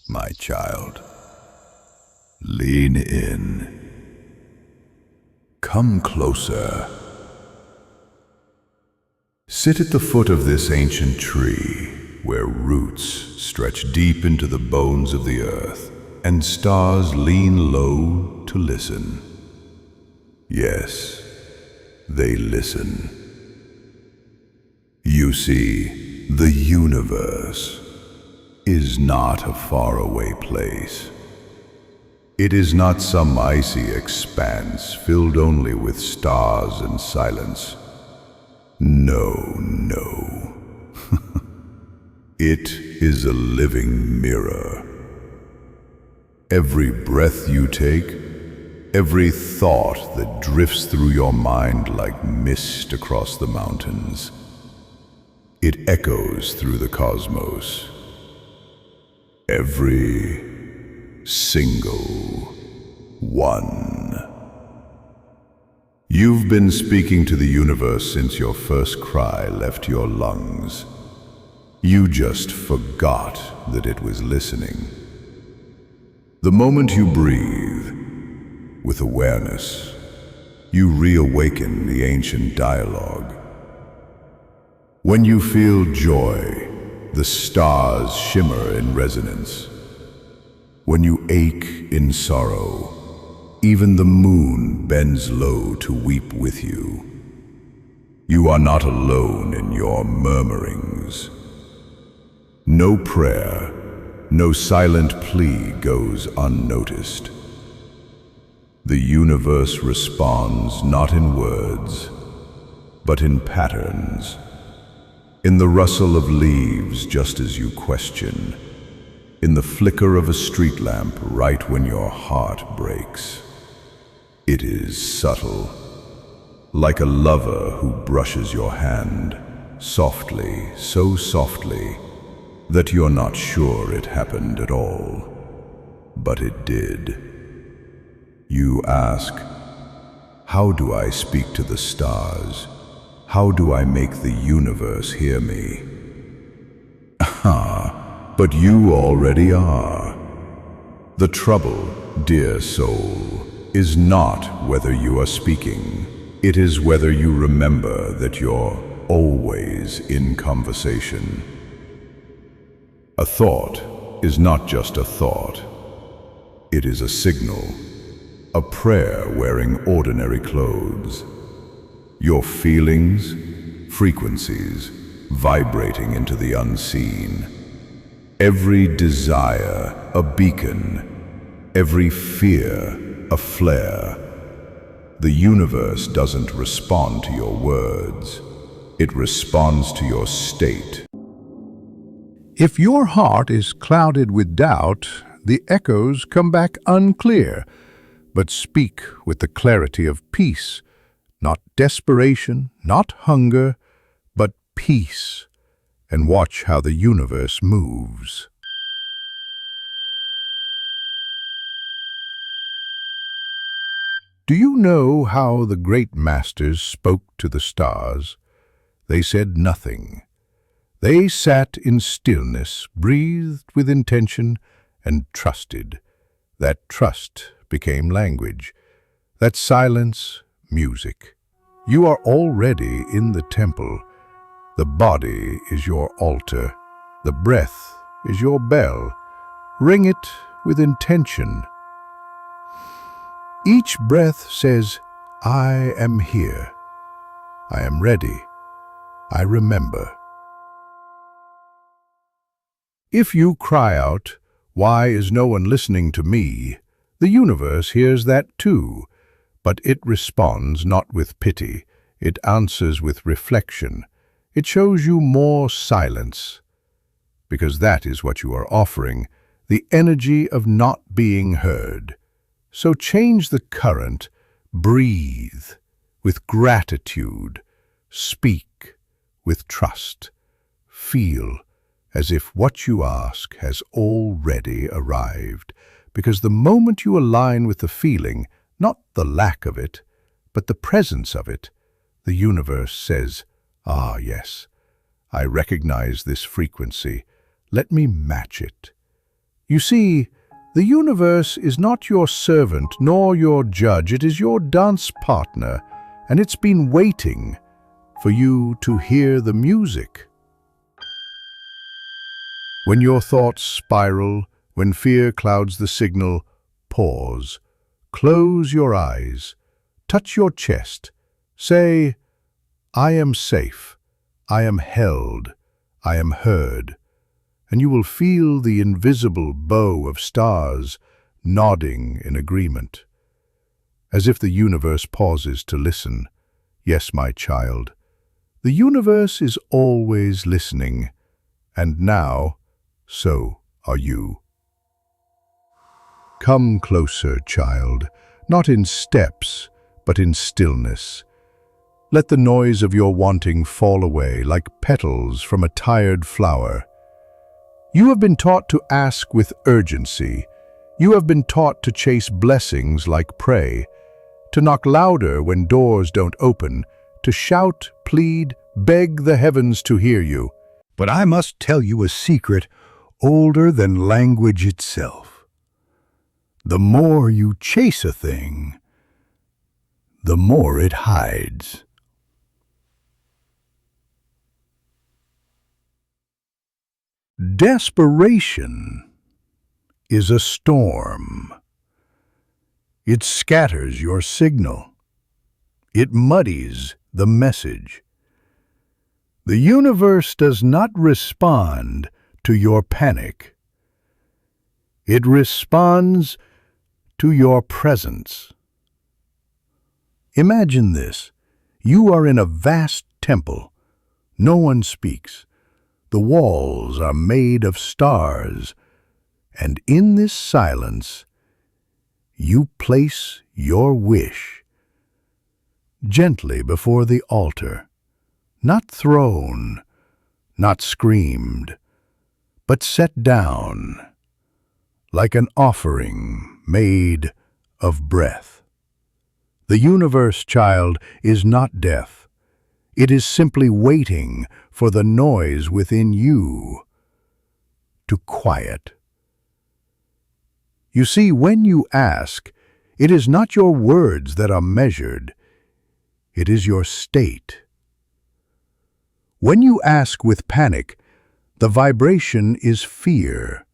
My child, lean in. Come closer. Sit at the foot of this ancient tree, where roots stretch deep into the bones of the earth, and stars lean low to listen. Yes, they listen. You see, the universe is not a faraway place. It is not some icy expanse filled only with stars and silence. No, no. It is a living mirror. Every breath you take, every thought that drifts through your mind like mist across the mountains, it echoes through the cosmos. Every single one. You've been speaking to the universe since your first cry left your lungs. You just forgot that it was listening. The moment you breathe with awareness, you reawaken the ancient dialogue. When you feel joy, the stars shimmer in resonance. When you ache in sorrow, even the moon bends low to weep with you. You are not alone in your murmurings. No prayer, no silent plea goes unnoticed. The universe responds not in words, but in patterns. In the rustle of leaves just as you question. In the flicker of a street lamp right when your heart breaks. It is subtle, like a lover who brushes your hand, softly, so softly, that you're not sure it happened at all. But it did. You ask, how do I speak to the stars? How do I make the universe hear me? Ah, but you already are. The trouble, dear soul, is not whether you are speaking. It is whether you remember that you're always in conversation. A thought is not just a thought. It is a signal, a prayer wearing ordinary clothes. Your feelings, frequencies, vibrating into the unseen. Every desire, a beacon. Every fear, a flare. The universe doesn't respond to your words. It responds to your state. If your heart is clouded with doubt, the echoes come back unclear, but speak with the clarity of peace. Not desperation, not hunger, but peace. And watch how the universe moves. Do you know how the great masters spoke to the stars? They said nothing. They sat in stillness, breathed with intention, and trusted. That trust became language. That silence, music. You are already in the temple. The body is your altar. The breath is your bell. Ring it with intention. Each breath says, I am here. I am ready. I remember. If you cry out, why is no one listening to me? The universe hears that too, but it responds not with pity. It answers with reflection. It shows you more silence, because that is what you are offering, the energy of not being heard. So change the current, breathe with gratitude, speak with trust, feel as if what you ask has already arrived, because the moment you align with the feeling, not the lack of it, but the presence of it, the universe says, ah, yes, I recognize this frequency. Let me match it. You see, the universe is not your servant nor your judge. It is your dance partner, and it's been waiting for you to hear the music. When your thoughts spiral, when fear clouds the signal, pause. Close your eyes. Touch your chest. Say, I am safe. I am held. I am heard. And you will feel the invisible bow of stars nodding in agreement. As if the universe pauses to listen. Yes, my child, the universe is always listening. And now, so are you. Come closer, child, not in steps, but in stillness. Let the noise of your wanting fall away like petals from a tired flower. You have been taught to ask with urgency. You have been taught to chase blessings like prey, to knock louder when doors don't open, to shout, plead, beg the heavens to hear you. But I must tell you a secret older than language itself. The more you chase a thing, the more it hides. Desperation is a storm. It scatters your signal. It muddies the message. The universe does not respond to your panic. It responds to your presence. Imagine this. You are in a vast temple. No one speaks. The walls are made of stars, and in this silence, you place your wish gently before the altar, not thrown, not screamed, but set down like an offering made of breath. The universe, child, is not death. It is simply waiting for the noise within you to quiet. You see, when you ask, it is not your words that are measured. It is your state. When you ask with panic, the vibration is fear.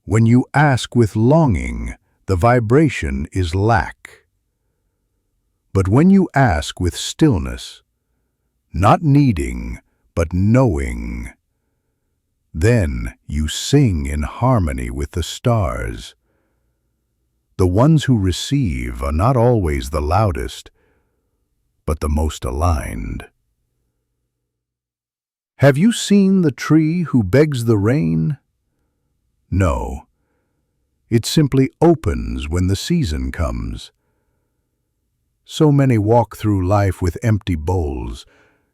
When you ask with longing, the vibration is lack. But when you ask with stillness, not needing, but knowing, then you sing in harmony with the stars. The ones who receive are not always the loudest, but the most aligned. Have you seen the tree who begs the rain? No. It simply opens when the season comes. So many walk through life with empty bowls,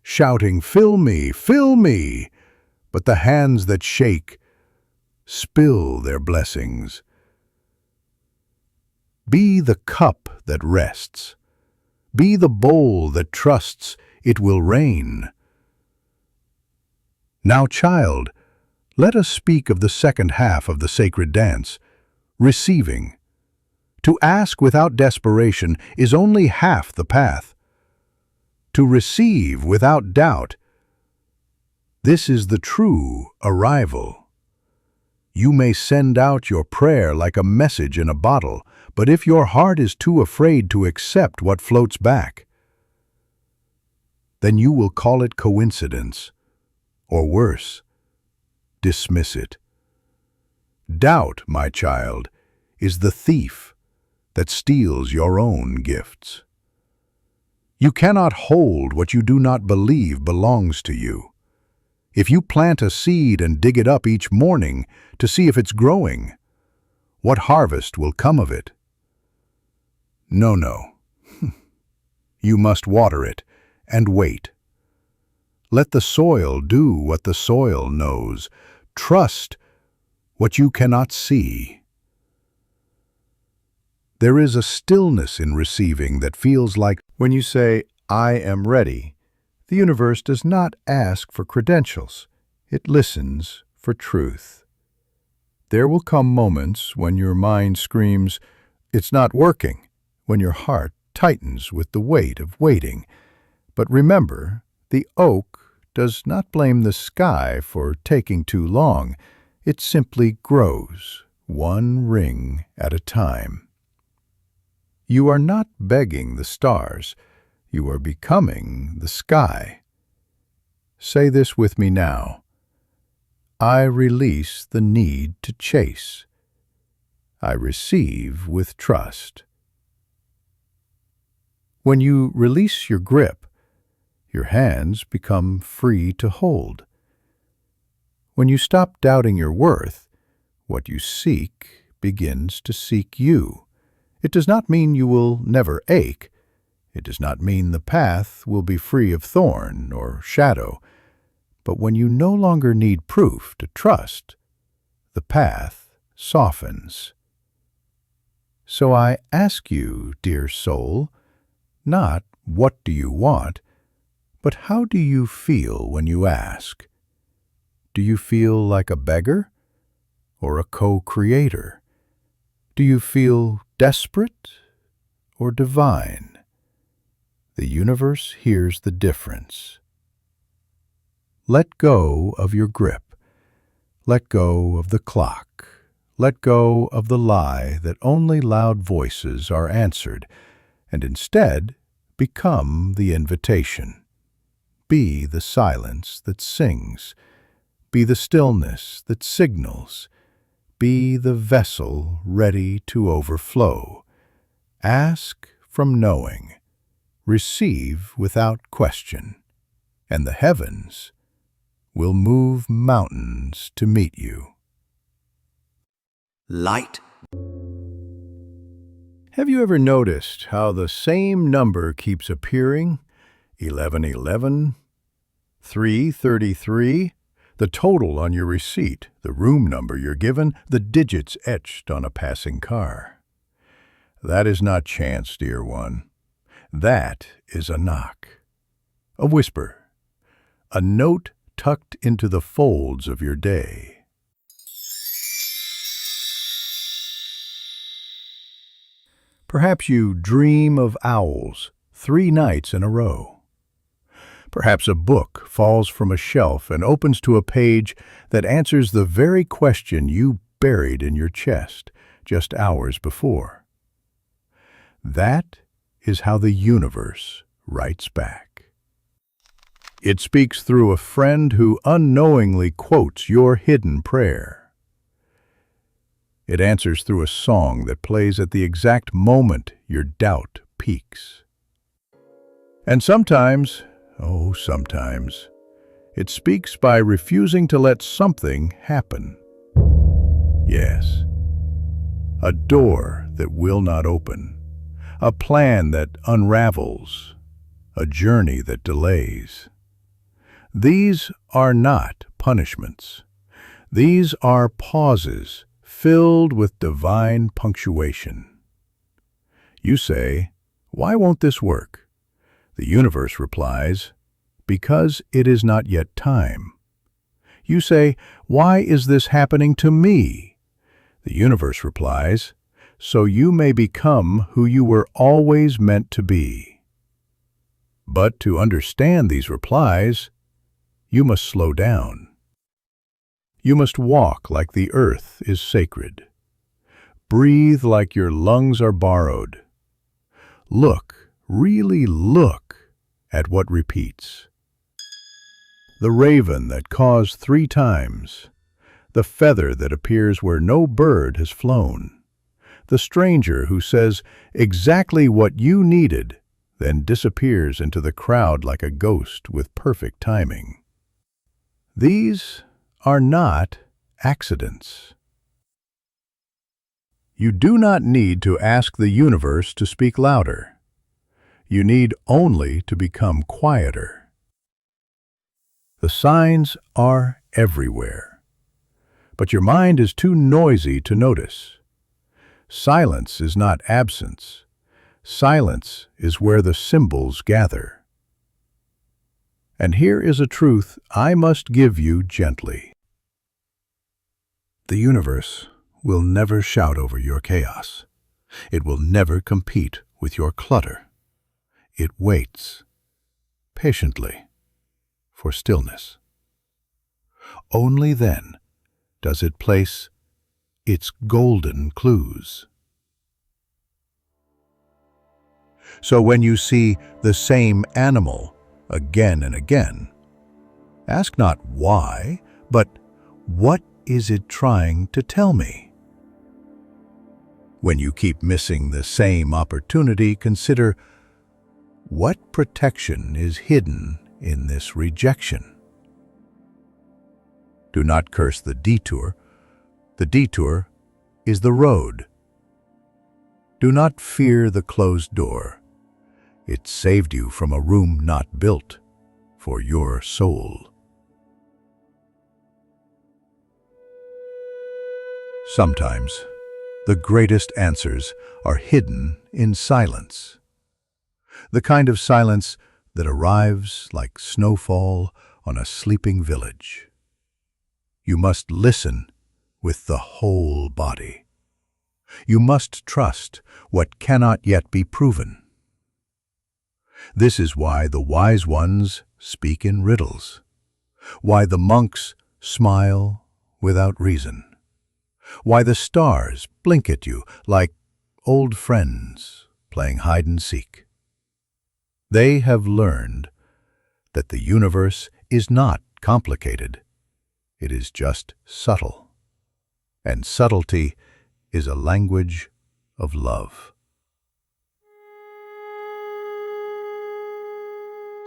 shouting, "Fill me, fill me!" But the hands that shake spill their blessings. Be the cup that rests. Be the bowl that trusts it will rain. Now, child, let us speak of the second half of the sacred dance, receiving. To ask without desperation is only half the path. To receive without doubt, this is the true arrival. You may send out your prayer like a message in a bottle, but if your heart is too afraid to accept what floats back, then you will call it coincidence, or worse, dismiss it. Doubt, my child, is the thief that steals your own gifts. You cannot hold what you do not believe belongs to you. If you plant a seed and dig it up each morning to see if it's growing, what harvest will come of it? No. You must water it and wait. Let the soil do what the soil knows. Trust what you cannot see. There is a stillness in receiving that feels like when you say, "I am ready," the universe does not ask for credentials. It listens for truth. There will come moments when your mind screams, "It's not working," when your heart tightens with the weight of waiting. But remember, the oak does not blame the sky for taking too long. It simply grows, one ring at a time. You are not begging the stars. You are becoming the sky. Say this with me now. I release the need to chase. I receive with trust. When you release your grip, your hands become free to hold. When you stop doubting your worth, what you seek begins to seek you. It does not mean you will never ache. It does not mean the path will be free of thorn or shadow. But when you no longer need proof to trust, the path softens. So I ask you, dear soul, not what do you want, but how do you feel when you ask? Do you feel like a beggar or a co-creator? Do you feel desperate or divine? The universe hears the difference. Let go of your grip. Let go of the clock. Let go of the lie that only loud voices are answered, and instead become the invitation. Be the silence that sings. Be the stillness that signals. Be the vessel ready to overflow. Ask from knowing. Receive without question. And the heavens will move mountains to meet you. Light. Have you ever noticed how the same number keeps appearing? 1111, 333, the total on your receipt, the room number you're given, the digits etched on a passing car. That is not chance, dear one. That is a knock, a whisper, a note tucked into the folds of your day. Perhaps you dream of owls 3 nights in a row. Perhaps a book falls from a shelf and opens to a page that answers the very question you buried in your chest just hours before. That is how the universe writes back. It speaks through a friend who unknowingly quotes your hidden prayer. It answers through a song that plays at the exact moment your doubt peaks. And sometimes, oh sometimes, it speaks by refusing to let something happen. Yes, a door that will not open, a plan that unravels, a journey that delays. These are not punishments. These are pauses filled with divine punctuation. You say, "Why won't this work?" The universe replies, "Because it is not yet time." You say, "Why is this happening to me?" The universe replies, "So you may become who you were always meant to be." But to understand these replies, you must slow down. You must walk like the earth is sacred. Breathe like your lungs are borrowed. Look, really look at what repeats. The raven that caws 3 times. The feather that appears where no bird has flown. The stranger who says exactly what you needed, then disappears into the crowd like a ghost with perfect timing. These are not accidents. You do not need to ask the universe to speak louder. You need only to become quieter. The signs are everywhere, but your mind is too noisy to notice. Silence is not absence. Silence is where the symbols gather. And here is a truth I must give you gently. The universe will never shout over your chaos. It will never compete with your clutter. It waits patiently for stillness. Only then does it place its golden clues. So when you see the same animal again and again, ask not why, but what is it trying to tell me? When you keep missing the same opportunity, consider what protection is hidden in this rejection. Do not curse the detour. The detour is the road. Do not fear the closed door. It saved you from a room not built for your soul. Sometimes, the greatest answers are hidden in silence. The kind of silence that arrives like snowfall on a sleeping village. You must listen with the whole body. You must trust what cannot yet be proven. This is why the wise ones speak in riddles, why the monks smile without reason, why the stars blink at you like old friends playing hide and seek. They have learned that the universe is not complicated. It is just subtle. And subtlety is a language of love.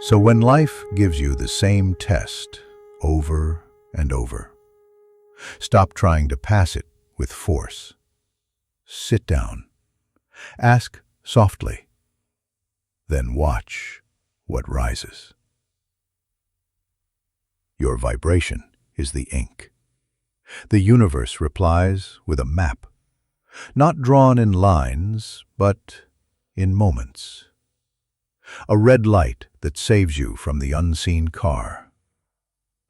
So when life gives you the same test over and over, stop trying to pass it with force. Sit down. Ask softly. Then watch what rises. Your vibration is the ink. The universe replies with a map, not drawn in lines, but in moments. A red light that saves you from the unseen car.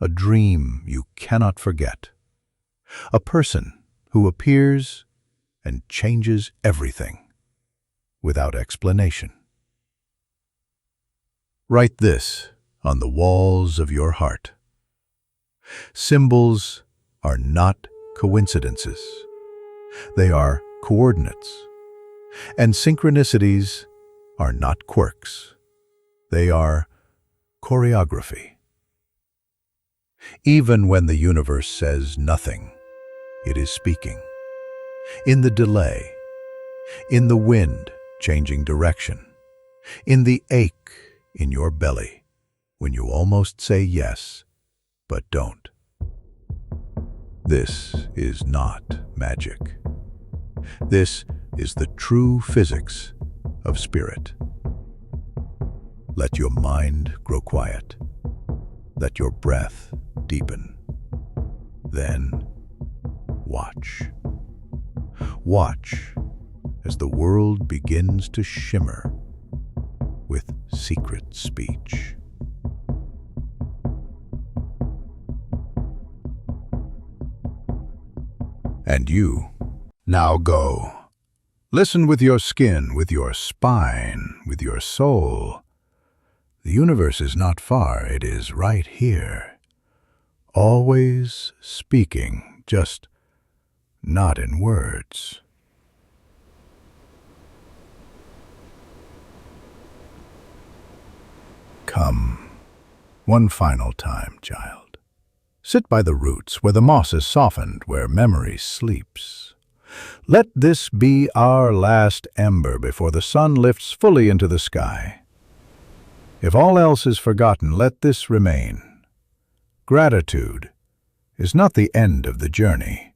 A dream you cannot forget. A person who appears and changes everything without explanation. Write this on the walls of your heart. Symbols are not coincidences. They are coordinates. And synchronicities are not quirks. They are choreography. Even when the universe says nothing, it is speaking. In the delay, in the wind changing direction, in the ache in your belly, when you almost say yes, but don't. This is not magic. This is the true physics of spirit. Let your mind grow quiet. Let your breath deepen. Then watch. Watch as the world begins to shimmer with secret speech. And you, now go. Listen with your skin, with your spine, with your soul. The universe is not far, it is right here. Always speaking, just not in words. Come, one final time, child. Sit by the roots where the moss is softened, where memory sleeps. Let this be our last ember before the sun lifts fully into the sky. If all else is forgotten, let this remain. Gratitude is not the end of the journey.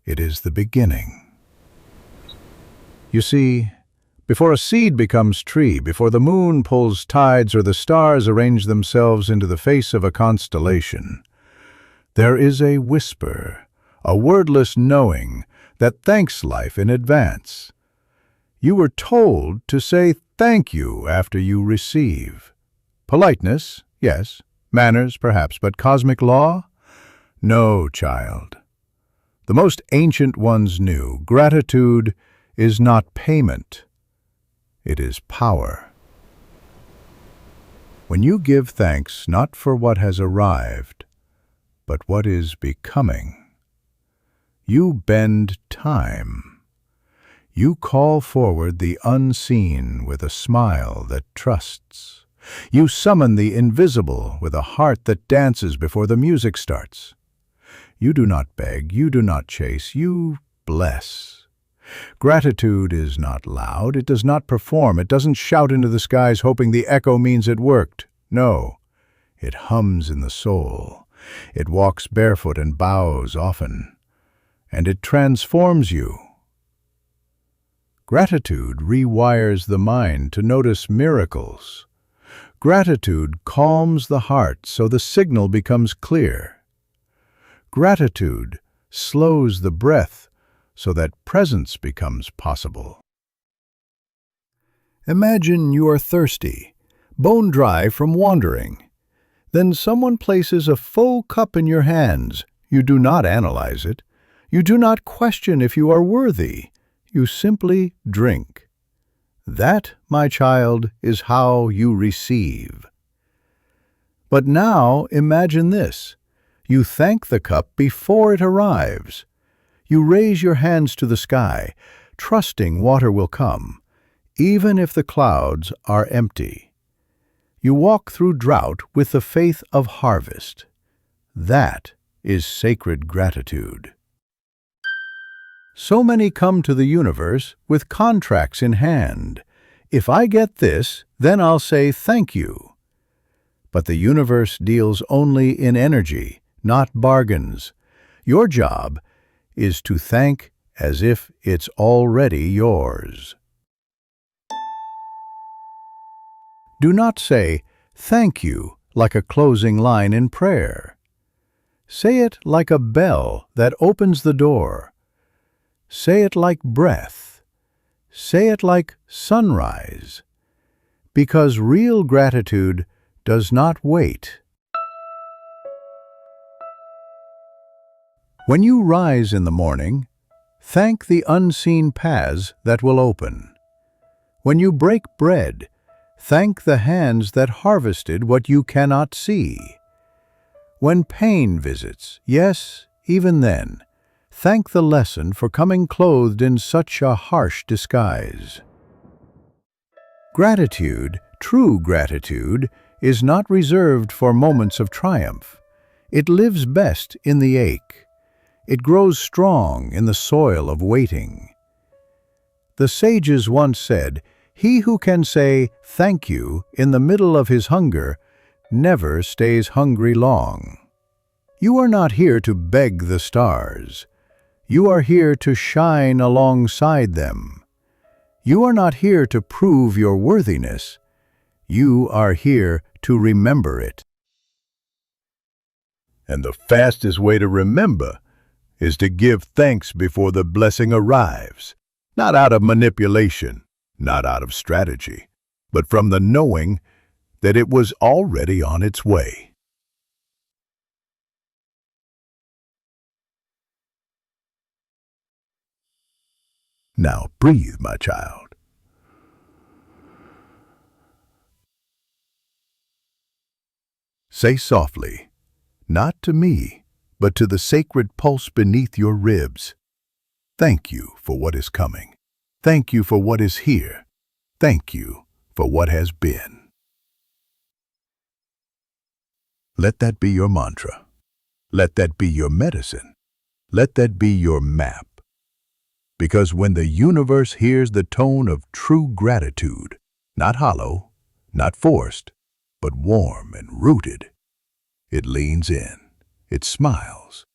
It is the beginning. You see, before a seed becomes tree, before the moon pulls tides or the stars arrange themselves into the face of a constellation, there is a whisper, a wordless knowing that thanks life in advance. You were told to say thank you after you receive. Politeness, yes. Manners, perhaps, but cosmic law? No, child. The most ancient ones knew gratitude is not payment, it is power. When you give thanks not for what has arrived, but what is becoming, you bend time. You call forward the unseen with a smile that trusts. You summon the invisible with a heart that dances before the music starts. You do not beg, you do not chase, you bless. Gratitude is not loud, it does not perform, it doesn't shout into the skies hoping the echo means it worked. No, it hums in the soul. It walks barefoot and bows often, and it transforms you. Gratitude rewires the mind to notice miracles. Gratitude calms the heart so the signal becomes clear. Gratitude slows the breath so that presence becomes possible. Imagine you are thirsty, bone dry from wandering. Then someone places a full cup in your hands. You do not analyze it. You do not question if you are worthy. You simply drink. That, my child, is how you receive. But now imagine this. You thank the cup before it arrives. You raise your hands to the sky, trusting water will come, even if the clouds are empty. You walk through drought with the faith of harvest. That is sacred gratitude. So many come to the universe with contracts in hand. If I get this, then I'll say thank you. But the universe deals only in energy, not bargains. Your job is to thank as if it's already yours. Do not say thank you like a closing line in prayer. Say it like a bell that opens the door. Say it like breath. Say it like sunrise. Because real gratitude does not wait. When you rise in the morning, thank the unseen paths that will open. When you break bread, thank the hands that harvested what you cannot see. When pain visits, yes, even then, thank the lesson for coming clothed in such a harsh disguise. Gratitude, true gratitude, is not reserved for moments of triumph. It lives best in the ache. It grows strong in the soil of waiting. The sages once said, "He who can say thank you in the middle of his hunger never stays hungry long." You are not here to beg the stars. You are here to shine alongside them. You are not here to prove your worthiness. You are here to remember it. And the fastest way to remember is to give thanks before the blessing arrives, not out of manipulation, not out of strategy, but from the knowing that it was already on its way. Now breathe, my child. Say softly, not to me, but to the sacred pulse beneath your ribs, thank you for what is coming. Thank you for what is here. Thank you for what has been. Let that be your mantra. Let that be your medicine. Let that be your map. Because when the universe hears the tone of true gratitude, not hollow, not forced, but warm and rooted, it leans in, it smiles,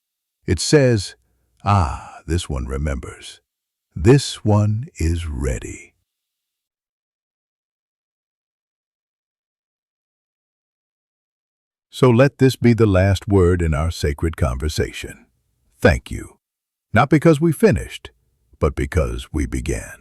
it says, "Ah, this one remembers. This one is ready." So let this be the last word in our sacred conversation. Thank you. Not because we finished, but because we began.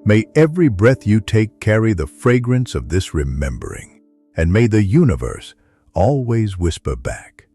May every breath you take carry the fragrance of this remembering, and may the universe always whisper back,